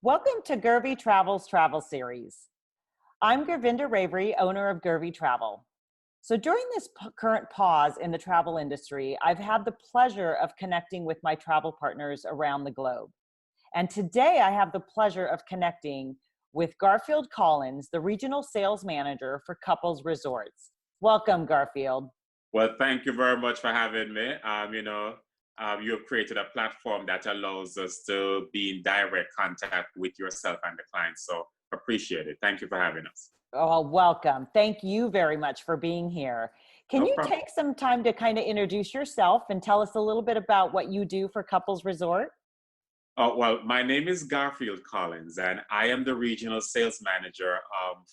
Welcome to Gurvy Travel's Travel Series. I'm Gurvinder Ravery, owner of Gurvy Travel. So during this current pause in the travel industry, I've had the pleasure of connecting with my travel partners around the globe. And today I have the pleasure of connecting with Garfield Collins, the Regional Sales Manager for Couples Resorts. Welcome, Garfield. Well, thank you very much for having me. You have created a platform that allows us to be in direct contact with yourself and the client. So appreciate it. Thank you for having us. Oh, welcome. Thank you very much for being here. Can No you problem. take some time to kind of introduce yourself and tell us a little bit about what you do for Couples Resort? Well, my name is Garfield Collins, and I am the regional sales manager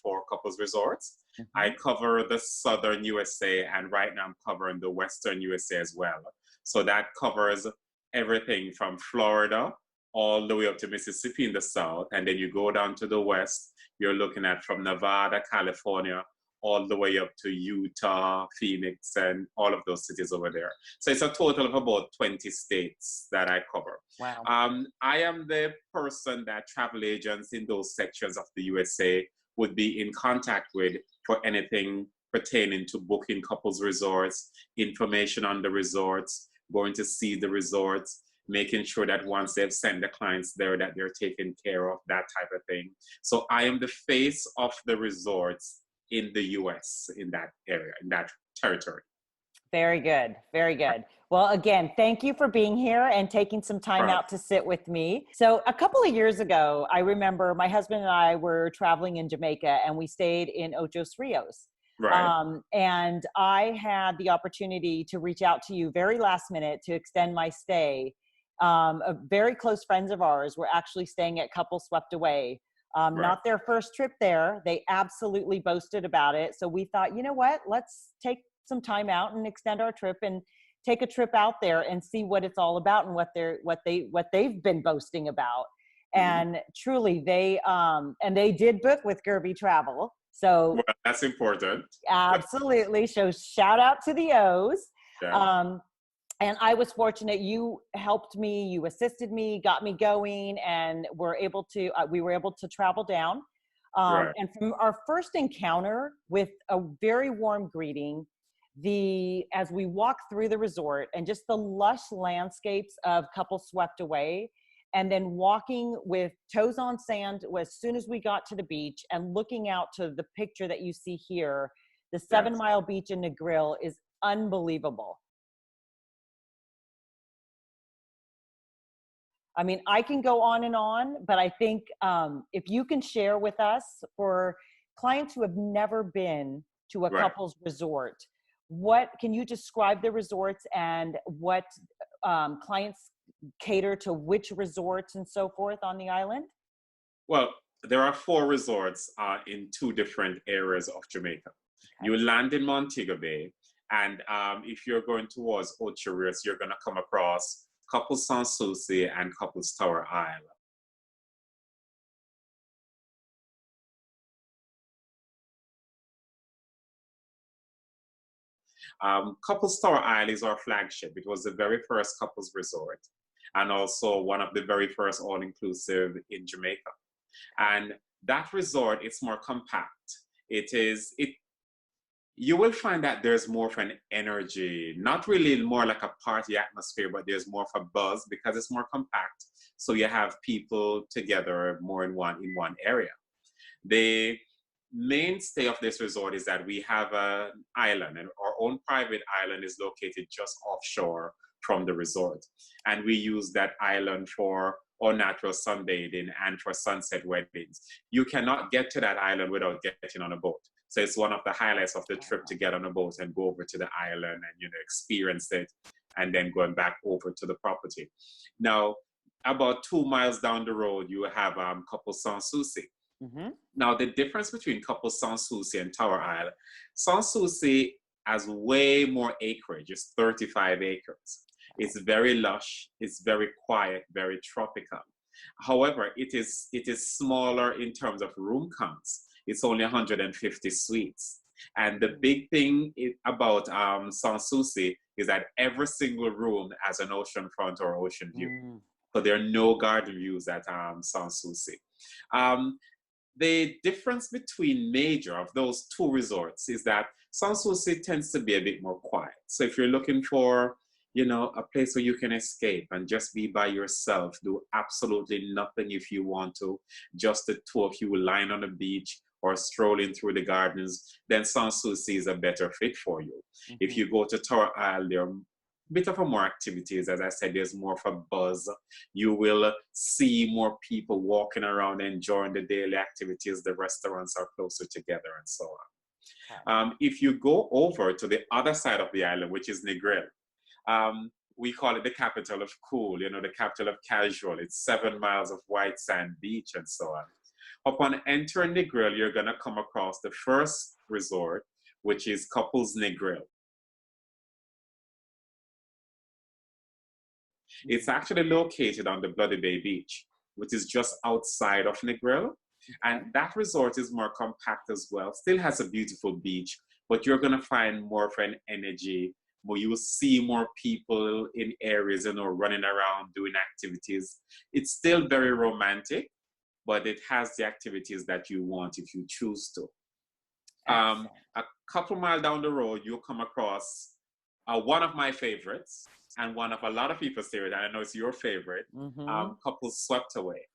for Couples Resorts. I cover the southern USA, and right now I'm covering the western USA as well. So that covers everything from Florida all the way up to Mississippi in the south, and then you go down to the west, you're looking at from Nevada, California, all the way up to Utah, Phoenix, and all of those cities over there. So it's a total of about 20 states that I cover. Wow. I am the person that travel agents in those sections of the USA would be in contact with for anything pertaining to booking couples resorts, information on the resorts, going to see the resorts, making sure that once they've sent the clients there that they're taken care of, that type of thing. So I am the face of the resorts in the US, in that area, in that territory. Very good. Very good. Well, again, thank you for being here and taking some time out to sit with me. So a couple of years ago, I remember my husband and I were traveling in Jamaica and we stayed in OCHO RIOS. Right. And I had the opportunity to reach out to you very last minute to extend my stay. Very close friends of ours were actually staying at Couple Swept Away. Right. Not their first trip there. They absolutely boasted about it. So we thought, you know what, let's take some time out and extend our trip and take a trip out there and see what it's all about and what they've been boasting about. And truly they did book with Gurvy Travel. So well, that's important. Absolutely. So shout out to the O's. Yeah. And I was fortunate. You helped me, you assisted me, got me going, and we were able to travel down. Right. And from our first encounter with a very warm greeting, as we walked through the resort and just the lush landscapes of Couple Swept Away, and then walking with toes on sand as soon as we got to the beach and looking out to the picture that you see here, the 7 Mile Beach in NEGRIL is unbelievable. I mean, I can go on, but I think if you can share with us, for clients who have never been to a couples resort, what can you describe the resorts and what clients cater to which resorts and so forth on the island? Well, there are 4 resorts in 2 different areas of Jamaica. Okay. You land in Montego Bay, and if you're going towards OCHO RIOS, you're going to come across Couples SOUCI and Couples Tower Isle. Couples Tower Isle is our flagship. It was the very first couples resort and also one of the very first all-inclusive in Jamaica. And that resort is more compact. You will find that there's more of an energy, not really more like a party atmosphere, but there's more of a buzz because it's more compact. So you have people together more in one area. The mainstay of this resort is that we have an island, and our own private island is located just offshore from the resort. And we use that island for all natural sunbathing and for sunset weddings. You cannot get to that island without getting on a boat. So it's one of the highlights of the trip to get on a boat and go over to the island and experience it, and then going back over to the property. Now, about 2 miles down the road, you have Couple SOUCI. Now, the difference between Couple SOUCI and Tower Isle, SOUCI has way more acreage. It's 35 acres. It's very lush. It's very quiet, very tropical. However, it is smaller in terms of room counts. It's only 150 suites. And the big thing about SOUCI is that every single room has an ocean front or ocean view. So there are no garden views at SOUCI. The difference between major of those two resorts is that SOUCI tends to be a bit more quiet. So if you're looking for, you know, a place where you can escape and just be by yourself, do absolutely nothing if you want to, just the two of you lying on the beach or strolling through the gardens, then SOUCI is a better fit for you. Mm-hmm. If you go to Tower Isle, there are bit of a more activities. As I said, there's more of a buzz. You will see more people walking around enjoying the daily activities. The restaurants are closer together and so on. Okay. If you go over to the other side of the island, which is NEGRIL, we call it the capital of cool, you know, the capital of casual. It's 7 miles of white sand beach and so on. Upon entering NEGRIL, you're going to come across the first resort, which is Couples NEGRIL. It's actually located on the Bloody Bay Beach, which is just outside of NEGRIL. And that resort is more compact as well. Still has a beautiful beach, but you're going to find more of an energy, where you will see more people in areas, you know, running around, doing activities. It's still very romantic, but it has the activities that you want if you choose to. A couple miles down the road, you'll come across one of my favorites, and one of a lot of people's favorite, and I know it's your favorite, Couples Swept Away.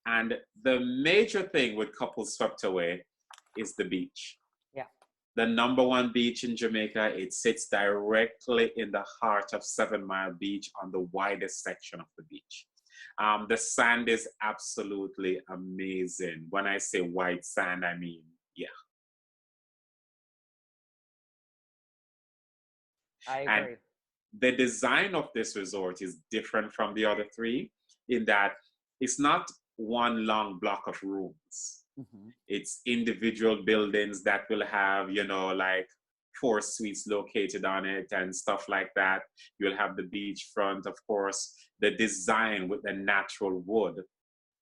And the major thing with Couples Swept Away is the beach. Yeah. The #1 beach in Jamaica. It sits directly in the heart of 7 Mile Beach on the widest section of the beach. The sand is absolutely amazing. When I say white sand, I mean, yeah. I agree. And the design of this resort is different from the other three in that it's not one long block of rooms. Mm-hmm. It's individual buildings that will have, you know, like 4 suites located on it and stuff like that. You'll have the beachfront, of course, the design with the natural wood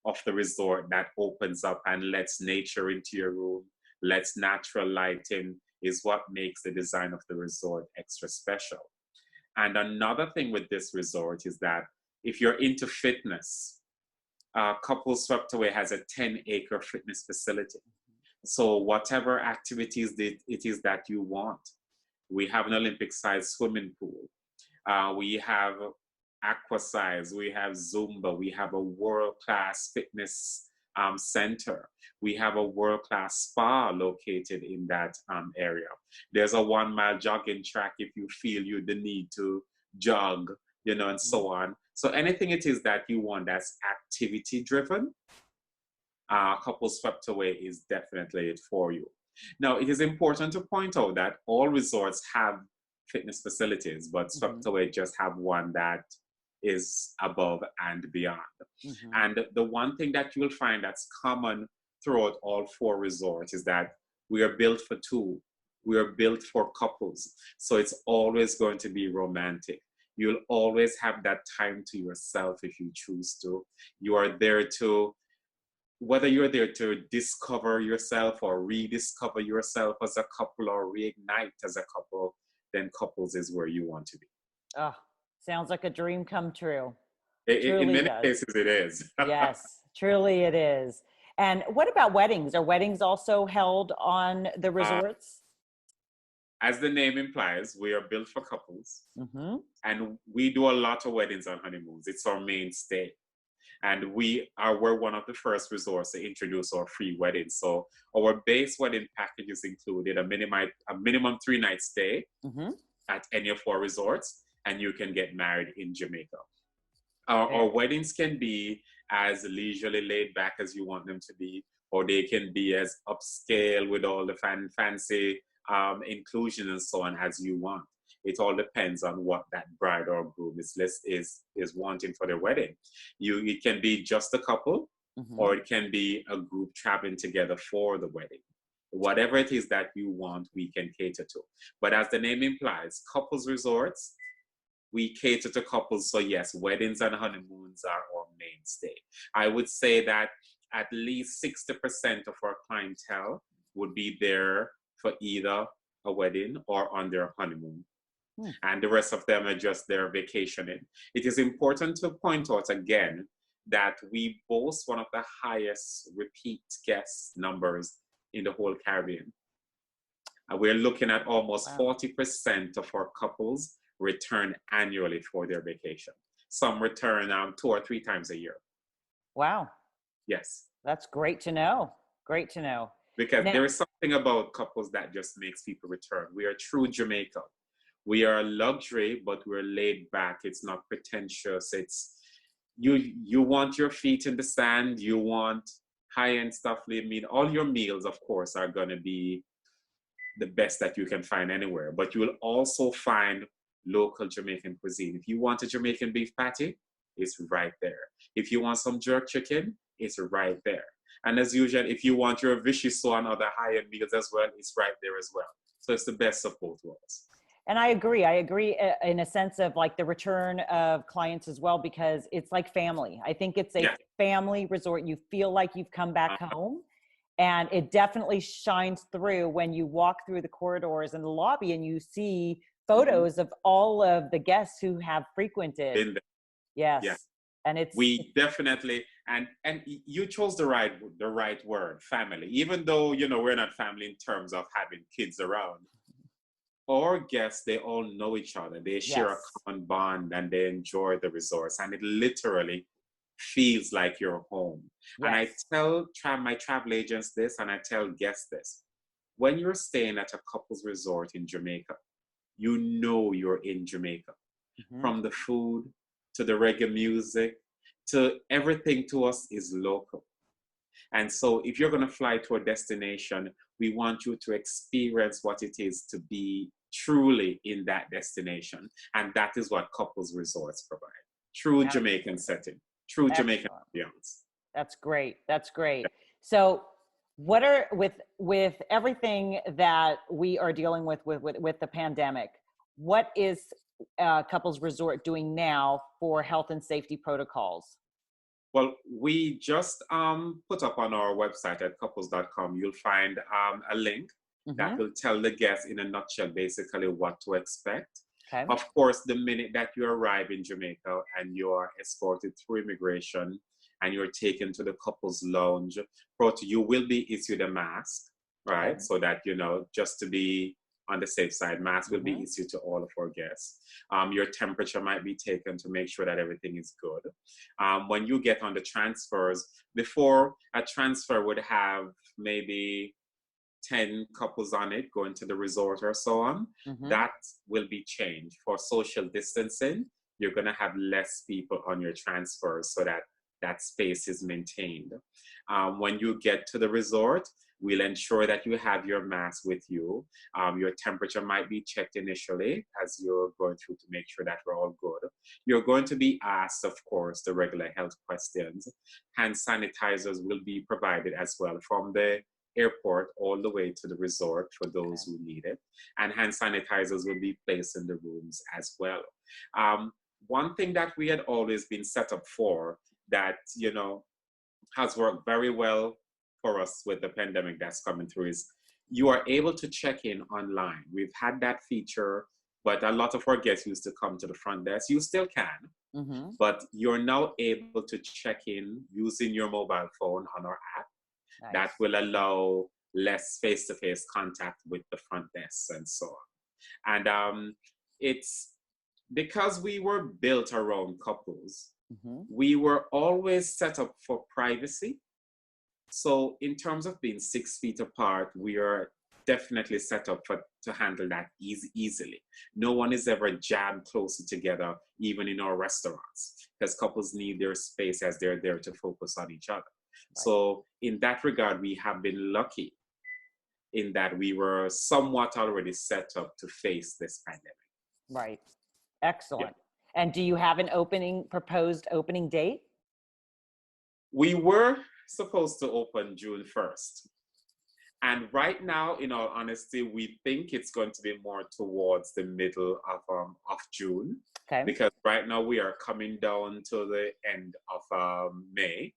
of the resort that opens up and lets nature into your room, lets natural light in, is what makes the design of the resort extra special. And another thing with this resort is that if you're into fitness, Couples Swept Away has a 10-acre fitness facility. So whatever activities it is that you want, we have an Olympic-sized swimming pool. We have aquasize, we have Zumba, we have a world-class fitness center. We have a world-class spa located in that area. There's a 1-mile jogging track if you feel you the need to jog, you know, and so on. So anything it is that you want that's activity-driven, Couples Swept Away is definitely it for you. Now, it is important to point out that all resorts have fitness facilities, but Swept Away just have one that is above and beyond. And the one thing that you will find that's common throughout all 4 resorts is that we are built for 2. We are built for couples. So it's always going to be romantic. You'll always have that time to yourself if you choose to. You are there to, whether you're there to discover yourself or rediscover yourself as a couple or reignite as a couple, then Couples is where you want to be. Oh, sounds like a dream come true. In many cases, it is. Yes, truly it is. And what about weddings? Are weddings also held on the resorts? As the name implies, we are built for couples. And we do a lot of weddings on honeymoons. It's our mainstay. And we're one of the first resorts to introduce our free weddings. So our base wedding packages included a minimum 3-night stay at any of our resorts, and you can get married in Jamaica. Our weddings can be as leisurely laid back as you want them to be, or they can be as upscale with all the fancy inclusion and so on as you want. It all depends on what that bride or groom is wanting for their wedding. It can be just a couple, or it can be a group traveling together for the wedding. Whatever it is that you want, we can cater to. But as the name implies, couples resorts, we cater to couples. So yes, weddings and honeymoons are our mainstay. I would say that at least 60% of our clientele would be there for either a wedding or on their honeymoon. Hmm. and the rest of them are just there vacationing. It is important to point out again that we boast one of the highest repeat guest numbers in the whole Caribbean. And we're looking at almost 40% of our couples return annually for their vacation. Some return 2 or 3 times a year. Wow. Yes. That's great to know. Great to know. Because there is something about couples that just makes people return. We are true Jamaica. We are luxury, but we're laid back. It's not pretentious. It's you want your feet in the sand. You want high-end stuff. I mean, all your meals, of course, are going to be the best that you can find anywhere. But you will also find local Jamaican cuisine. If you want a Jamaican beef patty, it's right there. If you want some jerk chicken, it's right there. And as usual, if you want your vichyssoise and other high-end meals as well, it's right there as well. So it's the best of both worlds. And I agree in a sense of like the return of clients as well, because it's like family. I think it's a family resort. You feel like you've come back home, and it definitely shines through when you walk through the corridors and the lobby and you see photos of all of the guests who have frequented. Yes. Yeah. And we definitely, and you chose the right word, family. Even though, you know, we're not family in terms of having kids around. Our guests, they all know each other. They share a common bond and they enjoy the resorts. And it literally feels like you're home. Yes. And I tell my travel agents this, and I tell guests this. When you're staying at a couple's resort in Jamaica, you know you're in Jamaica. Mm-hmm. From the food to the reggae music to everything to us is local. And so if you're going to fly to a destination, we want you to experience what it is to be truly in that destination. And that is what couples resorts provide. True Jamaican setting, true Jamaican ambiance. That's great. That's great. So what are, with everything that we are dealing with the pandemic, what is Couples Resort doing now for health and safety protocols? Well, we just put up on our website at couples.com, you'll find a link that will tell the guests in a nutshell basically what to expect. Okay. Of course, the minute that you arrive in Jamaica and you are escorted through immigration and you're taken to the couples lounge, you will be issued a mask, right? Okay. So that, you know, just to be on the safe side, mask will be issued to all of our guests. Your temperature might be taken to make sure that everything is good. When you get on the transfers, before a transfer would have maybe 10 couples on it going to the resort or so on, that will be changed. For social distancing, you're going to have less people on your transfers so that that space is maintained. When you get to the resort, we'll ensure that you have your mask with you. Your temperature might be checked initially as you're going through to make sure that we're all good. You're going to be asked, of course, the regular health questions. Hand sanitizers will be provided as well from the airport all the way to the resort for those who need it. And hand sanitizers will be placed in the rooms as well. One thing that we had always been set up for that, you know, has worked very well for us with the pandemic that's coming through is you are able to check in online. We've had that feature, but a lot of our guests used to come to the front desk. You still can, but you're now able to check in using your mobile phone on our app. Nice. That will allow less face-to-face contact with the front desk and so on. And it's because we were built around couples, we were always set up for privacy. So in terms of being 6 feet apart, we are definitely set up to handle that easily. No one is ever jammed closer together, even in our restaurants, because couples need their space as they're there to focus on each other. Right. So in that regard, we have been lucky in that we were somewhat already set up to face this pandemic. Right. Excellent. Yeah. And do you have an proposed opening date? We were supposed to open June 1st. And right now, in all honesty, we think it's going to be more towards the middle of June. Okay. Because right now we are coming down to the end of May.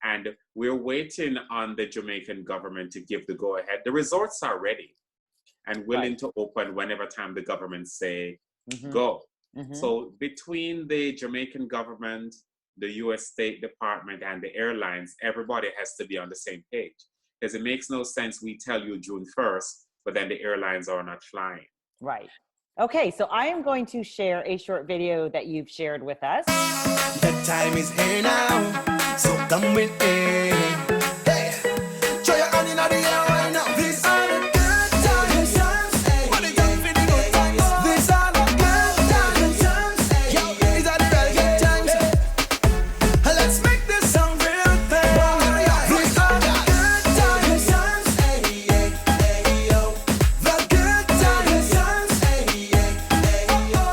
And we're waiting on the Jamaican government to give the go-ahead. The resorts are ready and willing to open whenever time the government say go. So between the Jamaican government, the US State Department, and the airlines, everybody has to be on the same page. Because it makes no sense we tell you June 1st, but then the airlines are not flying. Right. Okay, so I am going to share a short video that you've shared with us. The time is here now, so come with me. Hey, throw your hand in the air right now. These are the good times. What are you feeling good times? These are the good times. Yo, these are the real good times. Let's make this song real thing. These are the good times. The good times.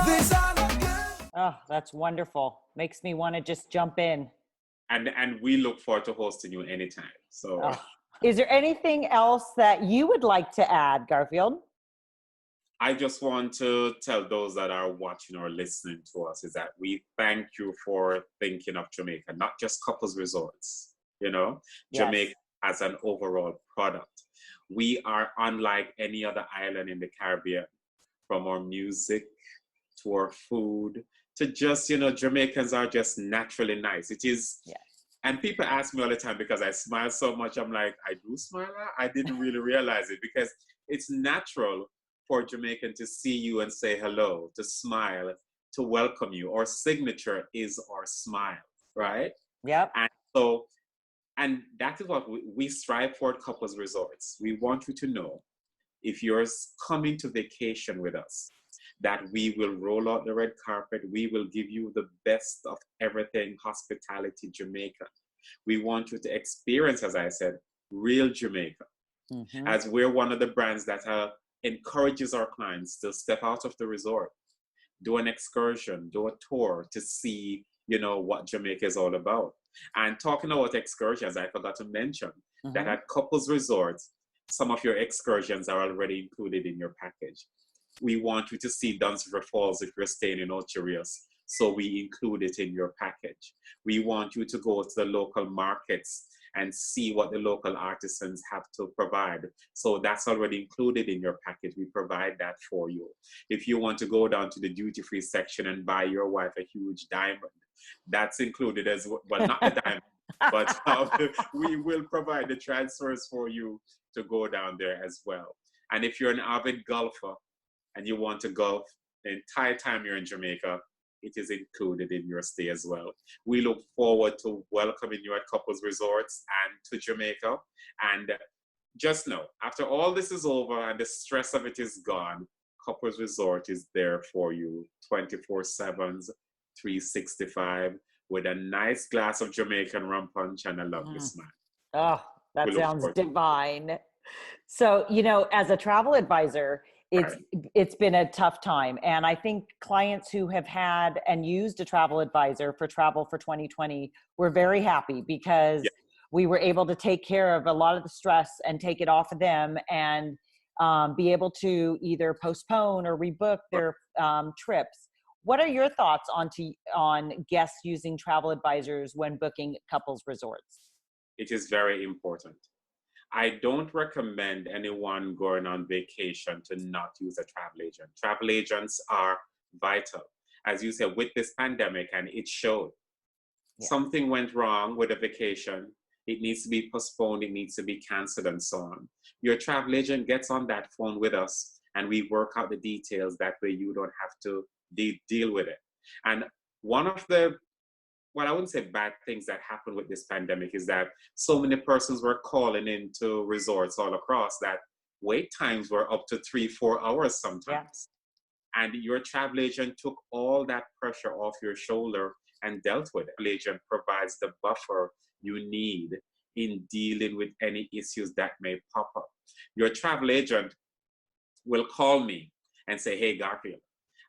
These are the good. Oh, that's wonderful. Makes me want to just jump in. And we look forward to hosting you anytime. So, Is there anything else that you would like to add, Garfield? I just want to tell those that are watching or listening to us is that we thank you for thinking of Jamaica, not just couples resorts, you know, Yes. Jamaica as an overall product. We are unlike any other island in the Caribbean, from our music to our food to just, you know, Jamaicans are just naturally nice. It is, Yes. and people ask me all the time because I smile so much. I'm like, I do smile? I didn't really realize it because it's natural for a Jamaican to see you and say hello, to smile, to welcome you. Our signature is our smile, right? Yep. And so, and that is what we strive for at Couples Resorts. We want you to know, if you're coming to vacation with us, that we will roll out the red carpet. We will give you the best of everything, hospitality, Jamaica. We want you to experience, as I said, real Jamaica, as we're one of the brands that encourages our clients to step out of the resort, do an excursion, do a tour to see, you know, what Jamaica is all about. And talking about excursions, I forgot to mention that at Couples Resorts, some of your excursions are already included in your package. We want you to see Duns River Falls if you're staying in RIOS, so we include it in your package. We want you to go to the local markets and see what the local artisans have to provide. So that's already included in your package. We provide that for you. If you want to go down to the duty-free section and buy your wife a huge diamond, that's included as well. Well, not the diamond, but we will provide the transfers for you to go down there as well. And if you're an avid golfer and you want to golf the entire time you're in Jamaica, it is included in your stay as well. We look forward to welcoming you at Couples Resorts and to Jamaica. And just know, after all this is over and the stress of it is gone, Couples Resort is there for you 24/7, 365, with a nice glass of Jamaican rum punch and a lovely smile. Oh, that We look sounds forward to it. divine. So, you know, as a travel advisor, it's been a tough time. And I think clients who have had and used a travel advisor for travel for 2020 were very happy because we were able to take care of a lot of the stress and take it off of them and be able to either postpone or rebook their trips. What are your thoughts on guests using travel advisors when booking couples resorts? It is very important. I don't recommend anyone going on vacation to not use a travel agent. Travel agents are vital. As you said, with this pandemic, and it showed, something went wrong with a vacation. It needs to be postponed. It needs to be canceled and so on. Your travel agent gets on that phone with us and we work out the details. That way you don't have to deal with it. And one of the, well, I wouldn't say bad things that happened with this pandemic is that so many persons were calling into resorts all across that wait times were up to 3-4 hours sometimes. And your travel agent took all that pressure off your shoulder and dealt with it. The agent provides the buffer you need in dealing with any issues that may pop up. Your travel agent will call me and say, hey, Garfield,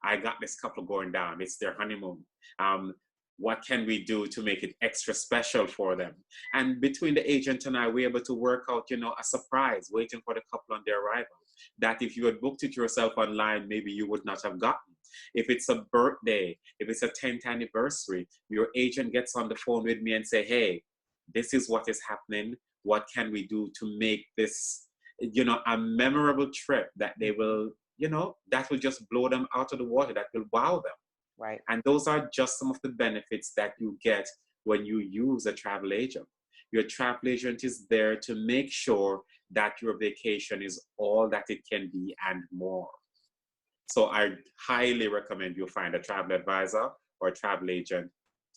I got this couple going down. It's their honeymoon. What can we do to make it extra special for them? And between the agent and I, we're able to work out, a surprise waiting for the couple on their arrival that if you had booked it yourself online, maybe you would not have gotten. If it's a birthday, if it's a 10th anniversary, your agent gets on the phone with me and say, hey, this is what is happening. What can we do to make this, a memorable trip that they will you know, that will just blow them out of the water, that will wow them. Right. And those are just some of the benefits that you get when you use a travel agent. Your travel agent is there to make sure that your vacation is all that it can be and more. So I highly recommend you find a travel advisor or a travel agent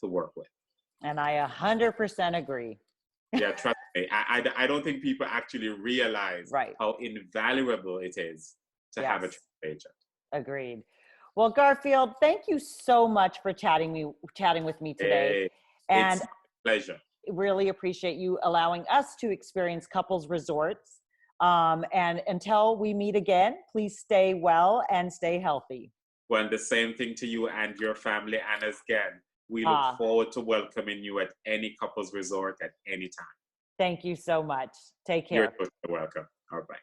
to work with. And I 100% agree. Yeah, trust me. I don't think people actually realize Right. how invaluable it is to have a travel agent. Agreed. Well, Garfield, thank you so much for chatting with me today. Hey, and it's a pleasure. Really appreciate you allowing us to experience couples resorts. And until we meet again, please stay well and stay healthy. Well, the same thing to you and your family. And again, we look forward to welcoming you at any couples resort at any time. Thank you so much. Take care. You're welcome. All right.